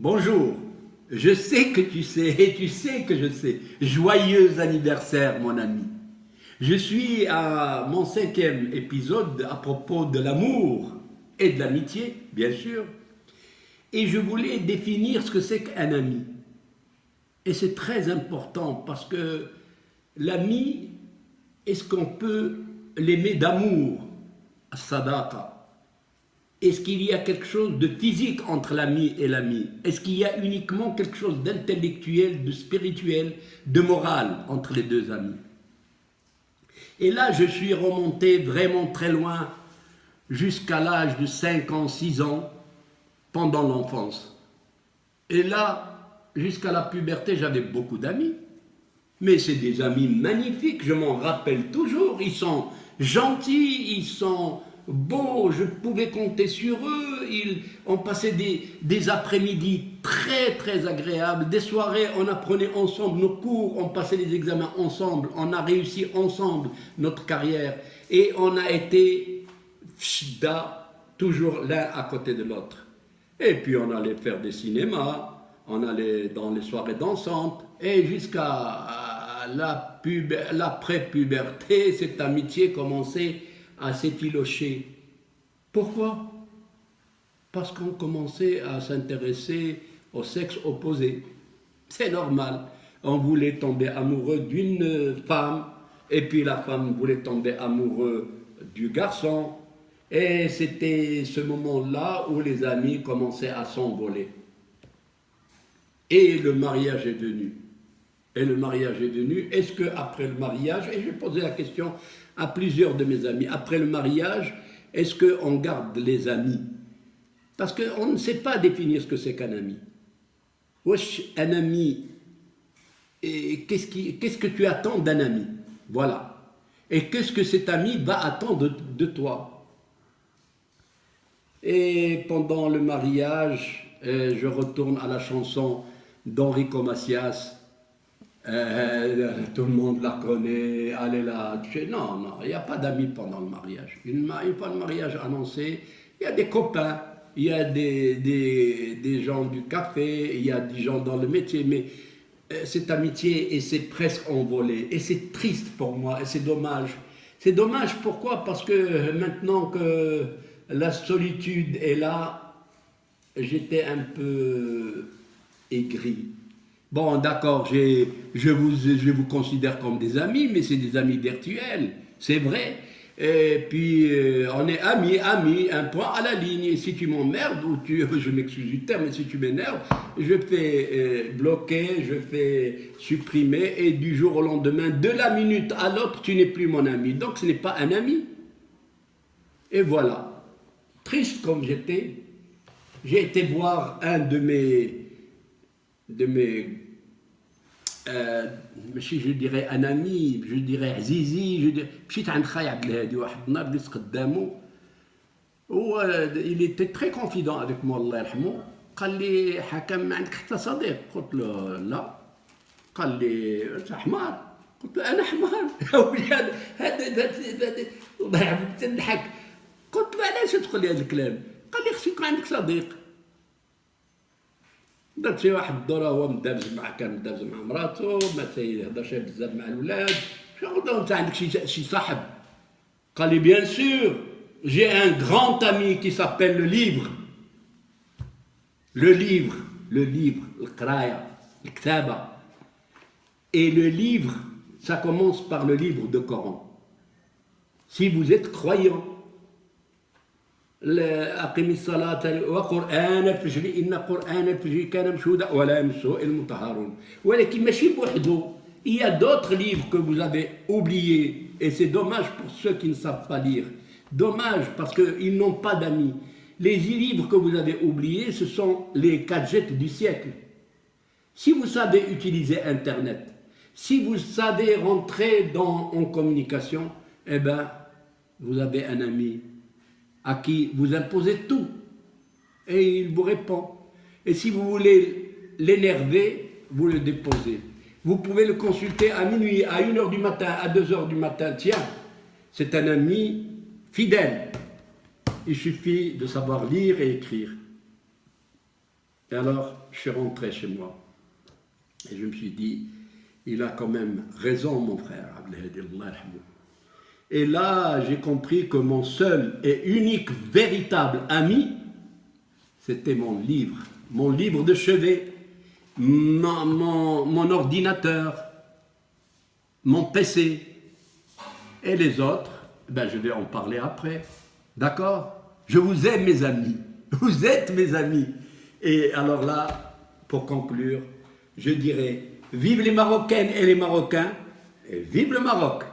Bonjour, je sais que tu sais et tu sais que je sais. Joyeux anniversaire mon ami. Je suis à mon 5e épisode à propos de l'amour et de l'amitié, bien sûr. Et je voulais définir ce que c'est qu'un ami. Et c'est très important parce que l'ami, est-ce qu'on peut l'aimer d'amour, sadaqa? Est-ce qu'il y a quelque chose de physique entre l'ami et l'ami? Est-ce qu'il y a uniquement quelque chose d'intellectuel, de spirituel, de moral entre les deux amis? Et là, je suis remonté vraiment très loin, jusqu'à l'âge de 5 ans, 6 ans, pendant l'enfance. Et là, jusqu'à la puberté, j'avais beaucoup d'amis. Mais c'est des amis magnifiques, je m'en rappelle toujours. Ils sont gentils, ils sont beaux, je pouvais compter sur eux. On passait des après-midi très très agréables, des soirées, on apprenait ensemble nos cours, on passait les examens ensemble, on a réussi ensemble notre carrière. Et on a été fshda, toujours l'un à côté de l'autre. Et puis on allait faire des cinémas, on allait dans les soirées dansantes, et jusqu'à l'après-puberté, cette amitié commençait à s'effilocher. Pourquoi? Parce qu'on commençait à s'intéresser au sexe opposé. C'est normal. On voulait tomber amoureux d'une femme, et puis la femme voulait tomber amoureux du garçon. Et c'était ce moment-là où les amis commençaient à s'envoler. Et le mariage est venu. Et le mariage est venu. Est-ce qu'après le mariage, et j'ai posé la question à plusieurs de mes amis, après le mariage, est-ce qu'on garde les amis? Parce qu'on ne sait pas définir ce que c'est qu'un ami. Wesh, un ami, qu'est-ce que tu attends d'un ami? Voilà. Et qu'est-ce que cet ami va attendre de toi? Et pendant le mariage, je retourne à la chanson d'Enrico Macias. Tout le monde la connaît, allez là. Non, non, il n'y a pas d'amis pendant le mariage. Une fois le mariage annoncé, il y a des copains, il y a des gens du café, il y a des gens dans le métier, mais cette amitié, et c'est presque envolé. Et c'est triste pour moi, et c'est dommage. C'est dommage, pourquoi? Parce que maintenant que la solitude est là, j'étais un peu aigri. Bon, d'accord, je vous considère comme des amis, mais c'est des amis virtuels, c'est vrai. Et puis, on est amis, un point à la ligne. Et si tu m'emmerdes, ou je m'excuse du terme, mais si tu m'énerves, je fais bloquer, je fais supprimer, et du jour au lendemain, de la minute à l'autre, tu n'es plus mon ami. Donc, ce n'est pas un ami. Et voilà. Triste comme j'étais, j'ai été voir un de mes ماشي je dirais un ami, je dirais عزيزي, مشيت عند خاي عبد الهادي واحد النهار جلست قدامه. هو il était très confident avec moi الله يرحمه. قال لي حكم ما عندك حتى صديق؟ قلت له لا. قال لي انت حمار. قلت له انا حمار؟ يا ولاد هذا الله يرحمه تضحك. قلت له علاش تقول لي هذا الكلام؟ قال لي خصك يكون عندك صديق. درت شي واحد الدورة، هو مدابز كان مدابز مع مراته، ما تيهضرش بزاف مع الولاد. قلت له انت عندك شي صاحب؟ قال لي بيان سور j'ai un grand ami qui s'appelle le livre. Le livre, القراية، الكتابة. Et le livre, ça commence par le livre de Coran. Si vous êtes croyant, أقم الصلاة وقرآن الفجر إن قرآن الفجر كان مشهودا ولا يمسه إلا المطهرون. ولكن ماشي بوحده. Il y a d'autres livres que vous avez oubliés, et c'est dommage pour ceux qui ne savent pas lire. Dommage parce qu'ils n'ont pas d'amis. Les livres que vous avez oubliés, ce sont les gadgets du siècle. Si vous savez utiliser Internet, si vous savez rentrer en communication, eh ben, vous avez un ami à qui vous imposez tout, et il vous répond. Et si vous voulez l'énerver, vous le déposez. Vous pouvez le consulter à minuit, à 1h du matin, à 2h du matin. Tiens, c'est un ami fidèle. Il suffit de savoir lire et écrire. Et alors, je suis rentré chez moi. Et je me suis dit, il a quand même raison, mon frère. Et là, j'ai compris que mon seul et unique véritable ami, c'était mon livre de chevet, mon ordinateur, mon PC. Et les autres, ben je vais en parler après. D'accord? Je vous aime, mes amis. Vous êtes mes amis. Et alors là, pour conclure, je dirais, vive les Marocaines et les Marocains, et vive le Maroc!